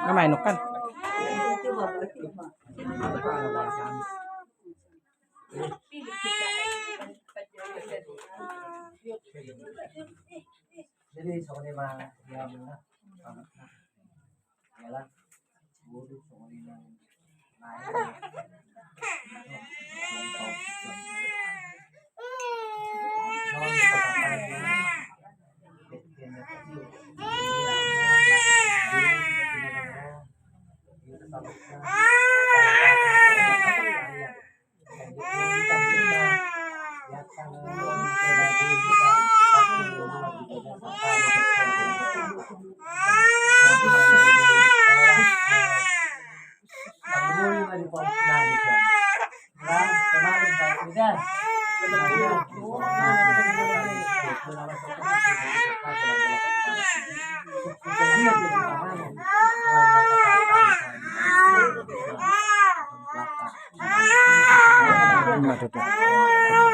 Namay nukan. Jadi soalnya mah ya benar. Ya lah. Bodoh soalnya naik. Enggak tutup.